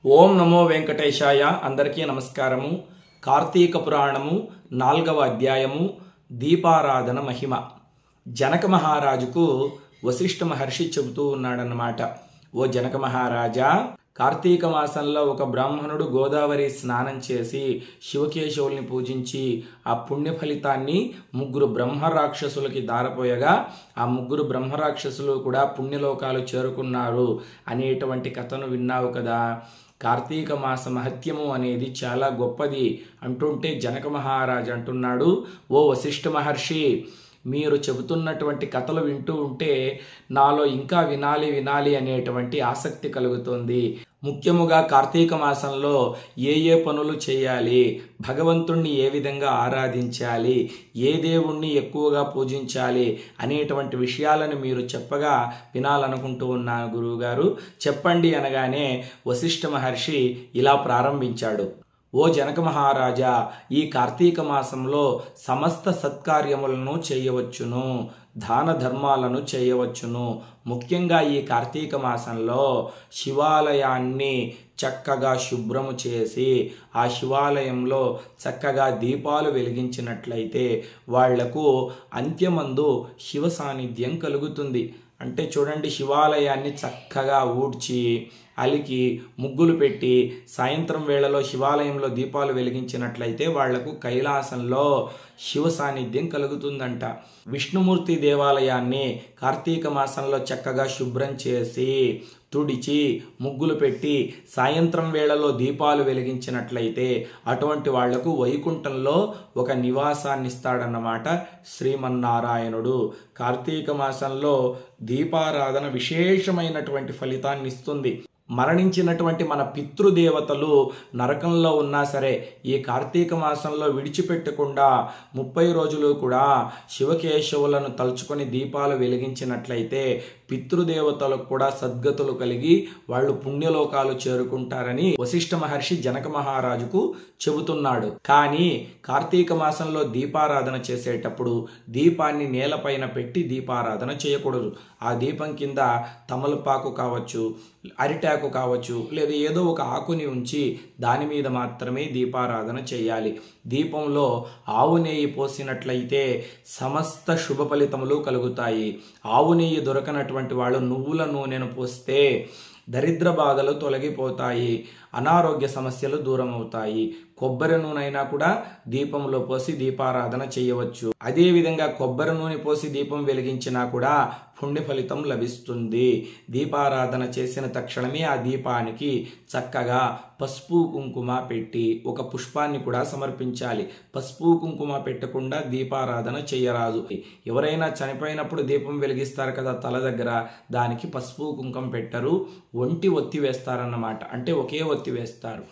ఓం నమో వెంకటేశాయ. అందరికీ నమస్కారము. కార్తీక పురాణము 4వ అధ్యాయము దీపారాధన మహిమ. జనక మహారాజుకు వశిష్ఠ మహర్షి చెబుతూ ఉన్నాడన్నమాట. ఓ జనక మహారాజా, కార్తీక మాసంలో ఒక బ్రాహ్మణుడు గోదావరి స్నానం చేసి శివకేశవుల్ని పూజించి ఆ పుణ్య ఫలితాన్ని 3 బ్రహ్మరాక్షసులకి దారపోయగా ఆ 3 బ్రహ్మరాక్షసులు కూడా పుణ్యలోకాలు చేరుకున్నారు అనేటువంటి కథను విన్నావు కదా. కార్తీక మాస మహత్యము అనేది చాలా గొప్పది అంటుంటే జనక మహారాజు అంటున్నాడు, ఓ వశిష్ఠ మహర్షి, మీరు చెబుతున్నటువంటి కథలు వింటూ ఉంటే నాలో ఇంకా వినాలి అనేటువంటి ఆసక్తి కలుగుతుంది. ముఖ్యముగా కార్తీక మాసంలో ఏ పనులు చేయాలి, భగవంతుణ్ణి ఏ విధంగా ఆరాధించాలి, ఏ దేవుణ్ణి ఎక్కువగా పూజించాలి అనేటువంటి విషయాలను మీరు చెప్పగా వినాలనుకుంటూ ఉన్నాను గురువుగారు, చెప్పండి అనగానే వశిష్ఠ మహర్షి ఇలా ప్రారంభించాడు. ఓ జనక మహారాజా, ఈ కార్తీక మాసంలో సమస్త సత్కార్యములను చేయవచ్చును, దాన ధర్మాలను చేయవచ్చును. ముఖ్యంగా ఈ కార్తీక మాసంలో శివాలయాన్ని చక్కగా శుభ్రము చేసి ఆ శివాలయంలో చక్కగా దీపాలు వెలిగించినట్లయితే వాళ్లకు అంత్యమందు శివ సాన్నిధ్యం కలుగుతుంది. అంటే చూడండి, శివాలయాన్ని చక్కగా ఊడ్చి అలికి ముగ్గులు పెట్టి సాయంత్రం వేళలో శివాలయంలో దీపాలు వెలిగించినట్లయితే వాళ్లకు కైలాసంలో శివ సాన్నిధ్యం కలుగుతుందంట. విష్ణుమూర్తి దేవాలయాన్ని కార్తీక మాసంలో చక్కగా శుభ్రం చేసి తుడిచి ముగ్గులు పెట్టి సాయంత్రం వేళలో దీపాలు వెలిగించినట్లయితే అటువంటి వాళ్లకు వైకుంఠంలో ఒక నివాసాన్ని ఇస్తాడన్నమాట శ్రీమన్నారాయణుడు. కార్తీక మాసంలో దీపారాధన విశేషమైనటువంటి ఫలితాన్ని ఇస్తుంది. మరణించినటువంటి మన పితృదేవతలు నరకంలో ఉన్నా సరే ఈ కార్తీక మాసంలో విడిచిపెట్టకుండా 30 రోజులు కూడా శివకేశవులను తలుచుకొని దీపాలు వెలిగించినట్లయితే పితృదేవతలకు కూడా సద్గతులు కలిగి వాళ్ళు పుణ్యలోకాలు చేరుకుంటారని వశిష్ఠ మహర్షి జనక మహారాజుకు చెబుతున్నాడు. కానీ కార్తీక మాసంలో దీపారాధన చేసేటప్పుడు దీపాన్ని నేలపైన పెట్టి దీపారాధన చేయకూడదు. ఆ దీపం కింద తమలపాకు కావచ్చు, అరిటాకు కావచ్చు, లేదా ఏదో ఒక ఆకుని ఉంచి దాని మీద మాత్రమే దీపారాధన చేయాలి. దీపంలో ఆవు నెయ్యి పోసినట్లయితే సమస్త శుభ ఫలితములు కలుగుతాయి. ఆవు నెయ్యి దొరకనటువంటి వాళ్ళు నువ్వుల నూనెను పోస్తే దరిద్ర బాధలు తొలగిపోతాయి, అనారోగ్య సమస్యలు దూరం అవుతాయి. కొబ్బరి నూనె అయినా కూడా దీపంలో పోసి దీపారాధన చేయవచ్చు. అదేవిధంగా కొబ్బరి నూనె పోసి దీపం వెలిగించినా కూడా పుణ్య ఫలితం లభిస్తుంది. దీపారాధన చేసిన తక్షణమే ఆ దీపానికి చక్కగా పసుపు కుంకుమ పెట్టి ఒక పుష్పాన్ని కూడా సమర్పించాలి. పసుపు కుంకుమ పెట్టకుండా దీపారాధన చేయరాదు. ఎవరైనా చనిపోయినప్పుడు దీపం వెలిగిస్తారు కదా తల దగ్గర, దానికి పసుపు కుంకుమ పెట్టరు, ఒంటి ఒత్తి వేస్తారన్నమాట. అంటే ఒకే ఒత్తి వేస్తారు.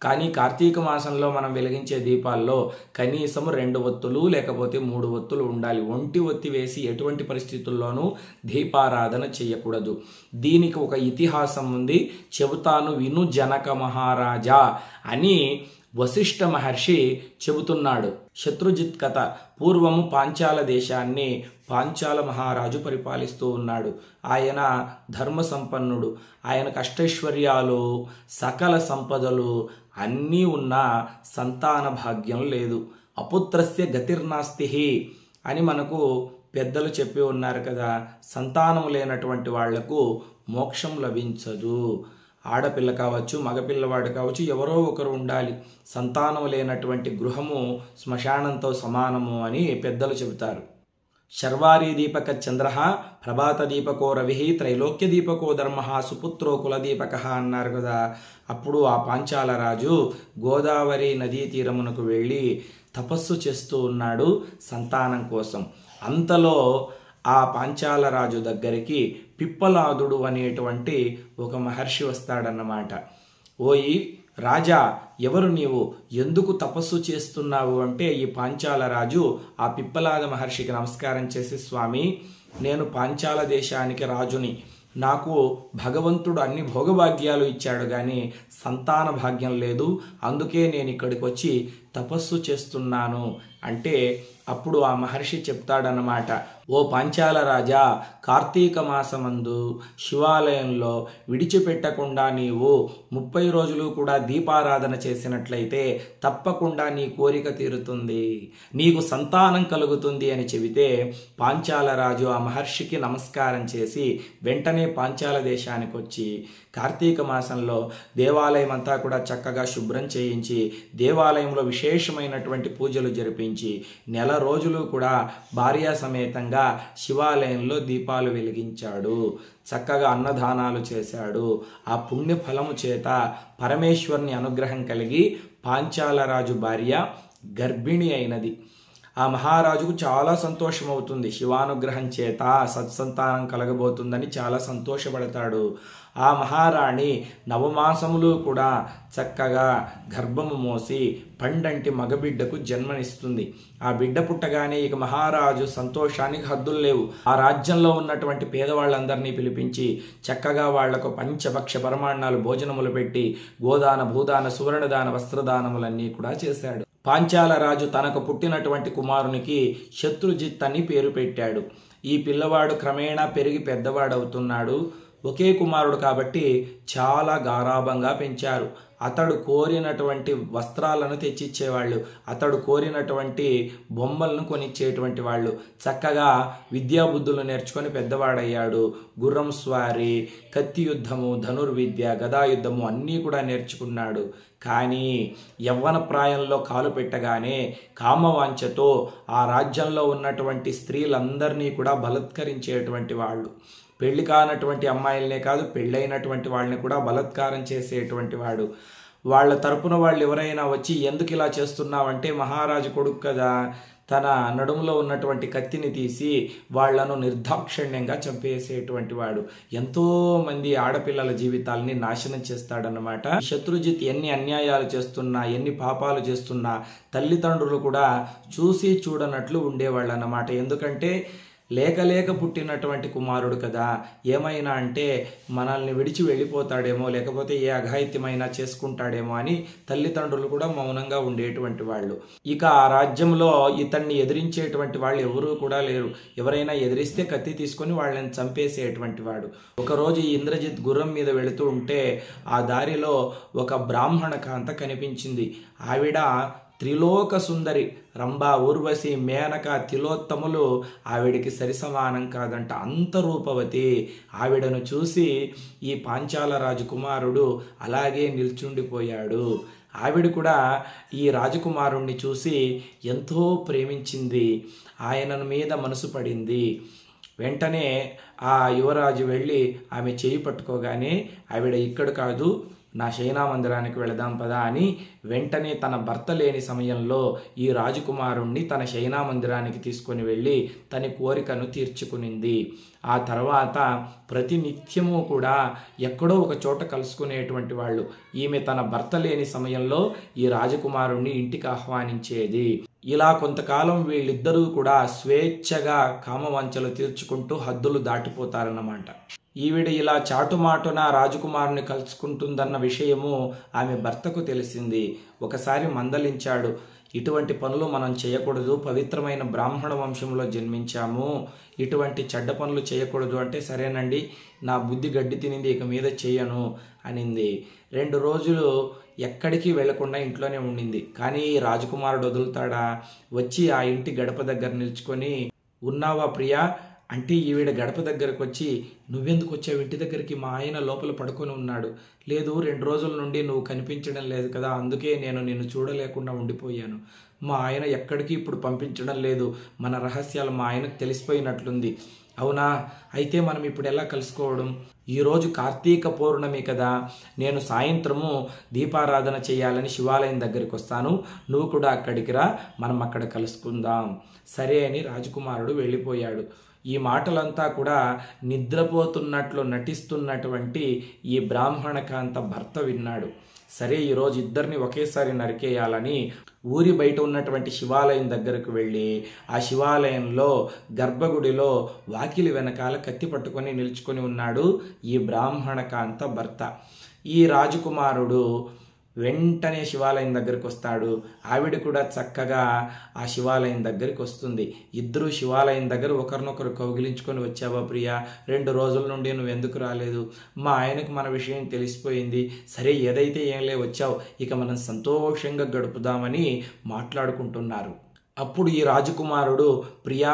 కానీ కార్తీక మాసంలో మనం వెలిగించే దీపాల్లో కనీసం 2 ఒత్తులు లేకపోతే 3 ఒత్తులు ఉండాలి. ఒంటి ఒత్తి వేసి ఎటువంటి పరిస్థితుల్లోనూ దీపారాధన చేయకూడదు. దీనికి ఒక ఇతిహాసం ఉంది, చెబుతాను విను జనక మహారాజా అని వశిష్ఠ మహర్షి చెబుతున్నాడు. శత్రుజిత్ కథ. పూర్వము పాంచాల దేశాన్ని పాంచాల మహారాజు పరిపాలిస్తూ ఉన్నాడు. ఆయన ధర్మ సంపన్నుడు. ఆయనకు అష్టైశ్వర్యాలు, సకల సంపదలు అన్నీ ఉన్నా సంతాన భాగ్యం లేదు. అపుత్రస్య గతిర్నాస్తి అని మనకు పెద్దలు చెప్పి ఉన్నారు కదా. సంతానం లేనటువంటి వాళ్లకు మోక్షం లభించదు. ఆడపిల్ల కావచ్చు, మగపిల్లవాడు కావచ్చు, ఎవరో ఒకరు ఉండాలి. సంతానం లేనటువంటి గృహము శ్మశానంతో సమానము అని పెద్దలు చెబుతారు. శర్వారీ దీపక చంద్ర ప్రభాత దీపకో రవి త్రైలోక్య దీపకో ధర్మ సుపుత్రో కులదీపక అన్నారు కదా. అప్పుడు ఆ పాంచాల రాజు గోదావరి నదీ తీరమునకు వెళ్ళి తపస్సు చేస్తూ ఉన్నాడు సంతానం కోసం. అంతలో ఆ పాంచాల రాజు దగ్గరికి పిప్పలాదుడు అనేటువంటి ఒక మహర్షి వస్తాడన్నమాట. ఓయి రాజా, ఎవరు నీవు, ఎందుకు తపస్సు చేస్తున్నావు అంటే ఈ పాంచాల రాజు ఆ పిప్పలాద మహర్షికి నమస్కారం చేసి, స్వామి, నేను పాంచాల దేశానికి రాజుని, నాకు భగవంతుడు అన్ని భోగభాగ్యాలు ఇచ్చాడు కానీ సంతాన భాగ్యం లేదు, అందుకే నేను ఇక్కడికి వచ్చి తపస్సు చేస్తున్నాను అంటే అప్పుడు ఆ మహర్షి చెప్తాడన్నమాట, ఓ పాంచాల రాజా, కార్తీక మాసమందు శివాలయంలో విడిచిపెట్టకుండా నీవు 30 రోజులు కూడా దీపారాధన చేసినట్లయితే తప్పకుండా నీ కోరిక తీరుతుంది, నీకు సంతానం కలుగుతుంది అని చెబితే పాంచాల రాజు ఆ మహర్షికి నమస్కారం చేసి వెంటనే పాంచాల దేశానికి వచ్చి కార్తీక మాసంలో దేవాలయం అంతా కూడా చక్కగా శుభ్రం చేయించి దేవాలయంలో విశేషమైనటువంటి పూజలు జరిపించి నెల రోజులు కూడా భార్యా సమేతంగా శివాలయంలో దీపాలు వెలిగించాడు. చక్కగా అన్నదానాలు చేశాడు. ఆ పుణ్య ఫలము చేత పరమేశ్వరుని అనుగ్రహం కలిగి పాంచాలరాజు భార్య గర్భిణి అయినది. ఆ మహారాజుకు చాలా సంతోషం అవుతుంది. శివానుగ్రహం చేత సత్సంతానం కలగబోతుందని చాలా సంతోషపడతాడు. ఆ మహారాణి నవమాసములు కూడా చక్కగా గర్భము మోసి పండంటి మగబిడ్డకు జన్మనిస్తుంది. ఆ బిడ్డ పుట్టగానే ఇక మహారాజు సంతోషానికి హద్దులు లేవు. ఆ రాజ్యంలో ఉన్నటువంటి పేదవాళ్ళందరినీ పిలిపించి చక్కగా వాళ్లకు పంచభక్ష పరమాన్నాలు భోజనములు పెట్టి గోదాన భూదాన సువర్ణదాన వస్త్రదానములన్నీ కూడా చేశాడు. పాంచాల రాజు తనకు పుట్టినటువంటి కుమారునికి శత్రుజిత్ అని పేరు పెట్టాడు. ఈ పిల్లవాడు క్రమేణా పెరిగి పెద్దవాడవుతున్నాడు. ఒకే కుమారుడు కాబట్టి చాలా గారాబంగా పెంచారు. అతడు కోరినటువంటి వస్త్రాలను తెచ్చిచ్చేవాళ్ళు, అతడు కోరినటువంటి బొమ్మలను కొనిచ్చేటువంటి వాళ్ళు. చక్కగా విద్యాబుద్ధులు నేర్చుకొని పెద్దవాడయ్యాడు. గుర్రం స్వారీ, కత్తి యుద్ధము, ధనుర్విద్య, గదాయుద్ధము అన్నీ కూడా నేర్చుకున్నాడు. కానీ యవ్వన ప్రాయంలో కాలు పెట్టగానే కామవాంఛతో ఆ రాజ్యంలో ఉన్నటువంటి స్త్రీలందరినీ కూడా బలత్కరించేటువంటి వాళ్ళు. పెళ్లి కానటువంటి అమ్మాయిలనే కాదు, పెళ్ళైనటువంటి వాళ్ళని కూడా బలత్కారం చేసేటువంటి వాడు. వాళ్ళ తరపున వాళ్ళు ఎవరైనా వచ్చి ఎందుకు ఇలా చేస్తున్నావంటే మహారాజు కొడుకు కదా, తన నడుములో ఉన్నటువంటి కత్తిని తీసి వాళ్లను నిర్దాక్షిణ్యంగా చంపేసేటువంటి వాడు. ఎంతోమంది ఆడపిల్లల జీవితాలని నాశనం చేస్తాడన్నమాట. శత్రుజిత్ ఎన్ని అన్యాయాలు చేస్తున్నా, ఎన్ని పాపాలు చేస్తున్నా తల్లిదండ్రులు కూడా చూసి చూడనట్లు ఉండేవాళ్ళు అన్నమాట. ఎందుకంటే లేక పుట్టినటువంటి కుమారుడు కదా, ఏమైనా అంటే మనల్ని విడిచి వెళ్ళిపోతాడేమో, లేకపోతే ఏ అఘాయిత్యమైనా చేసుకుంటాడేమో అని తల్లిదండ్రులు కూడా మౌనంగా ఉండేటువంటి వాళ్ళు. ఇక ఆ రాజ్యంలో ఇతన్ని ఎదిరించేటువంటి వాళ్ళు ఎవరూ కూడా లేరు. ఎవరైనా ఎదిరిస్తే కత్తి తీసుకొని వాళ్ళని చంపేసేటువంటి వాడు. ఒకరోజు ఈ ఇంద్రజిత్ గుర్రం మీద వెళుతూ ఉంటే ఆ దారిలో ఒక బ్రాహ్మణ కాంత కనిపించింది. ఆవిడ త్రిలోక సుందరి, రంభ, ఊర్వశి, మేనక, తిలోత్తములు ఆవిడికి సరిసమానం కాదంట. అంత రూపవతి. ఆవిడను చూసి ఈ పాంచాల రాజకుమారుడు అలాగే నిల్చుండిపోయాడు. ఆవిడ కూడా ఈ రాజకుమారుణ్ణి చూసి ఎంతో ప్రేమించింది. ఆయనను మీద మనసు పడింది. వెంటనే ఆ యువరాజు వెళ్ళి ఆమె చేయి పట్టుకోగానే ఆవిడ ఇక్కడ కాదు, నా శయనా మందిరానికి వెళదాం పదా అని వెంటనే తన భర్త లేని సమయంలో ఈ రాజకుమారుణ్ణి తన శయనా మందిరానికి తీసుకొని వెళ్ళి తన కోరికను తీర్చుకునింది. ఆ తర్వాత ప్రతినిత్యము కూడా ఎక్కడో ఒక చోట కలుసుకునేటువంటి వాళ్ళు. ఈమె తన భర్త లేని సమయంలో ఈ రాజకుమారుణ్ణి ఇంటికి ఆహ్వానించేది. ఇలా కొంతకాలం వీళ్ళిద్దరూ కూడా స్వేచ్ఛగా కామవాంఛలు తీర్చుకుంటూ హద్దులు దాటిపోతారన్నమాట. ఈవిడ ఇలా చాటుమాటున రాజకుమారుని కలుసుకుంటుందన్న విషయము ఆమె భర్తకు తెలిసింది. ఒకసారి మందలించాడు, ఇటువంటి పనులు మనం చేయకూడదు, పవిత్రమైన బ్రాహ్మణ వంశంలో జన్మించాము, ఇటువంటి చెడ్డ పనులు చేయకూడదు అంటే సరేనండి, నా బుద్ధి గడ్డి తినింది, ఇక మీద చేయను అనింది. 2 రోజులు ఎక్కడికి వెళ్లకుండా ఇంట్లోనే ఉండింది. కానీ రాజకుమారుడు వదులుతాడా? వచ్చి ఆ ఇంటి గడప దగ్గర నిల్చుకొని, ఉన్నావా ప్రియా అంటే ఈవిడ గడప దగ్గరకు వచ్చి, నువ్వెందుకు వచ్చావు ఇంటి దగ్గరికి? మా ఆయన లోపల పడుకొని ఉన్నాడు. లేదు, 2 రోజుల నుండి నువ్వు కనిపించడం లేదు కదా, అందుకే నేను నిన్ను చూడలేకుండా ఉండిపోయాను. మా ఆయన ఎక్కడికి ఇప్పుడు పంపించడం లేదు, మన రహస్యాలు మా ఆయనకు తెలిసిపోయినట్లుంది. అవునా, అయితే మనం ఇప్పుడు ఎలా కలుసుకోవడం? ఈరోజు కార్తీక పౌర్ణమి కదా, నేను సాయంత్రము దీపారాధన చేయాలని శివాలయం దగ్గరికి వస్తాను, నువ్వు కూడా అక్కడికి రా, మనం అక్కడ కలుసుకుందాం. సరే అని రాజకుమారుడు వెళ్ళిపోయాడు. ఈ మాటలంతా కూడా నిద్రపోతున్నట్లు నటిస్తున్నటువంటి ఈ బ్రాహ్మణ కాంత భర్త విన్నాడు. సరే, ఈరోజు ఇద్దరిని ఒకేసారి నరికేయాలని ఊరి బయట ఉన్నటువంటి శివాలయం దగ్గరకు వెళ్ళి ఆ శివాలయంలో గర్భగుడిలో వాకిలి వెనకాల కత్తి పట్టుకొని నిల్చుకొని ఉన్నాడు ఈ బ్రాహ్మణ కాంత భర్త. ఈ రాజకుమారుడు వెంటనే శివాలయం దగ్గరికి వస్తాడు. ఆవిడ కూడా చక్కగా ఆ శివాలయం దగ్గరికి వస్తుంది. ఇద్దరు శివాలయం దగ్గర ఒకరినొకరు కౌగిలించుకొని, వచ్చావా ప్రియా, 2 రోజుల నుండి నువ్వు ఎందుకు రాలేదు, మా ఆయనకు మన విషయం తెలిసిపోయింది, సరే ఏదైతే ఏంలే వచ్చావు, ఇక మనం సంతోషంగా గడుపుదామని మాట్లాడుకుంటున్నారు. అప్పుడు ఈ రాజకుమారుడు, ప్రియా,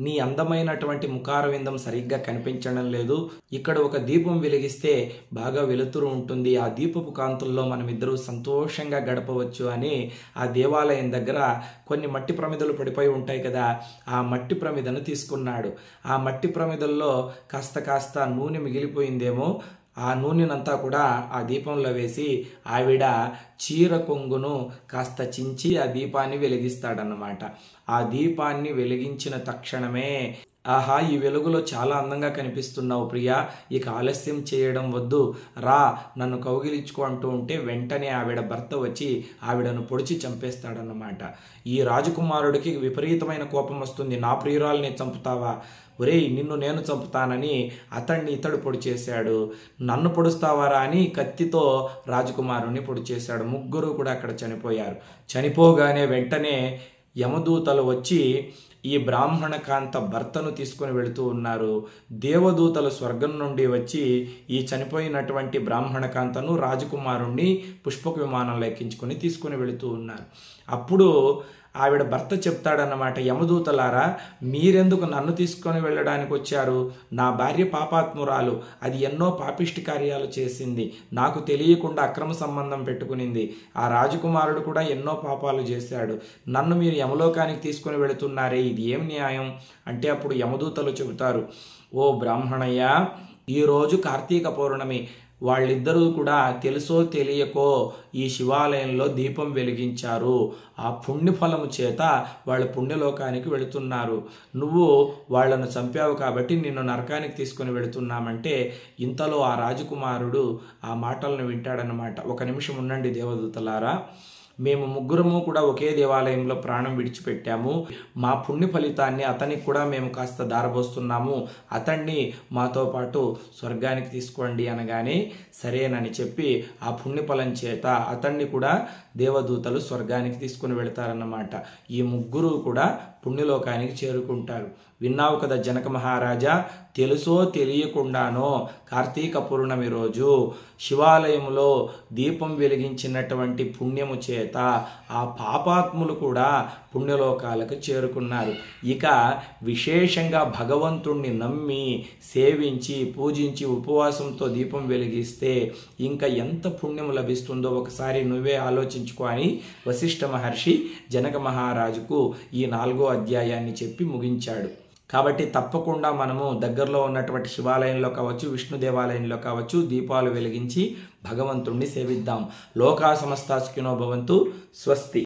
నీ అందమైనటువంటి ముఖారవిందం సరిగ్గా కనిపించడం లేదు, ఇక్కడ ఒక దీపం వెలిగిస్తే బాగా వెలుతురు ఉంటుంది, ఆ దీపపు కాంతుల్లో మనమిద్దరూ సంతోషంగా గడపవచ్చు అని ఆ దేవాలయం దగ్గర కొన్ని మట్టి ప్రమిదలు పడిపోయి ఉంటాయి కదా, ఆ మట్టి ప్రమిదను తీసుకున్నాడు. ఆ మట్టి ప్రమిదల్లో కాస్త నూనె మిగిలిపోయిందేమో, ఆ నూనెనంతా కూడా ఆ దీపంలో వేసి ఆవిడ చీర కొంగును కాస్త చించి ఆ దీపాన్ని వెలిగిస్తాడన్నమాట. ఆ దీపాన్ని వెలిగించిన తక్షణమే, ఆహా, ఈ వెలుగులో చాలా అందంగా కనిపిస్తున్నావు ప్రియా, ఇక ఆలస్యం చేయడం వద్దు, రా, నన్ను కౌగిలించుకో అంటూ ఉంటే వెంటనే ఆవిడ భర్త వచ్చి ఆవిడను పొడిచి చంపేస్తాడన్నమాట. ఈ రాజకుమారుడికి విపరీతమైన కోపం వస్తుంది. నా ప్రియురాల్ని చంపుతావా, ఒరేయ్ నిన్ను నేను చంపుతానని ఇతడు పొడి చేశాడు. నన్ను పొడుస్తావారా అని కత్తితో రాజకుమారుని పొడి చేశాడు. ముగ్గురు కూడా అక్కడ చనిపోయారు. చనిపోగానే వెంటనే యమదూతలు వచ్చి ఈ బ్రాహ్మణ కాంత భర్తను తీసుకొని వెళుతూ ఉన్నారు. దేవదూతలు స్వర్గం నుండి వచ్చి ఈ చనిపోయినటువంటి బ్రాహ్మణ కాంతను రాజకుమారుణ్ణి పుష్పక విమానంలో ఎక్కించుకొని తీసుకొని వెళుతూ ఉన్నారు. అప్పుడు ఆవిడ భర్త చెప్తాడన్నమాట, యమదూతలారా, మీరెందుకు నన్ను తీసుకొని వెళ్ళడానికి వచ్చారు, నా భార్య పాపాత్మురాలు, అది ఎన్నో పాపిష్టి కార్యాలు చేసింది, నాకు తెలియకుండా అక్రమ సంబంధం పెట్టుకునింది, ఆ రాజకుమారుడు కూడా ఎన్నో పాపాలు చేశాడు, నన్ను మీరు యమలోకానికి తీసుకొని వెళుతున్నారే, ఇది ఏం న్యాయం అంటే అప్పుడు యమదూతలు చెబుతారు, ఓ బ్రాహ్మణయ్య, ఈరోజు కార్తీక పౌర్ణమి, వాళ్ళిద్దరూ కూడా తెలుసో తెలియకో ఈ శివాలయంలో దీపం వెలిగించారు, ఆ పుణ్యఫలము చేత వాళ్ళు పుణ్యలోకానికి వెళుతున్నారు, నువ్వు వాళ్ళను చంపావు కాబట్టి నిన్ను నరకానికి తీసుకొని వెళుతున్నామంటే ఇంతలో ఆ రాజకుమారుడు ఆ మాటలను వింటాడనమాట. ఒక నిమిషం ఉండండి దేవదూతలారా, మేము ముగ్గురము కూడా ఒకే దేవాలయంలో ప్రాణం విడిచిపెట్టాము, మా పుణ్య ఫలితాన్ని అతనికి కూడా మేము కాస్త దారబోస్తున్నాము, అతన్ని మాతో పాటు స్వర్గానికి తీసుకోండి అనగానే సరేనని చెప్పి ఆ పుణ్యఫలం చేత అతన్ని కూడా దేవదూతలు స్వర్గానికి తీసుకుని వెళతారన్నమాట. ఈ ముగ్గురు కూడా పుణ్యలోకానికి చేరుకుంటారు. విన్నావు కదా జనక మహారాజా, తెలుసో తెలియకుండానో కార్తీక పౌర్ణమి రోజు శివాలయంలో దీపం వెలిగించినటువంటి పుణ్యము చేత ఆ పాపాత్ములు కూడా పుణ్యలోకాలకు చేరుకున్నారు. ఇక విశేషంగా భగవంతుణ్ణి నమ్మి సేవించి పూజించి ఉపవాసంతో దీపం వెలిగిస్తే ఇంకా ఎంత పుణ్యం లభిస్తుందో ఒకసారి నువ్వే ఆలోచించుకో అని వశిష్ఠ మహర్షి జనక మహారాజుకు ఈ 4వ అధ్యాయాన్ని చెప్పి ముగించాడు. కాబట్టి తప్పకుండా మనము దగ్గరలో ఉన్నటువంటి శివాలయంలో కావచ్చు, విష్ణు దేవాలయంలో కావచ్చు దీపాలు వెలిగించి భగవంతుణ్ణి సేవిద్దాం. లోకా సమస్తా సుఖినో భవంతు. స్వస్తి.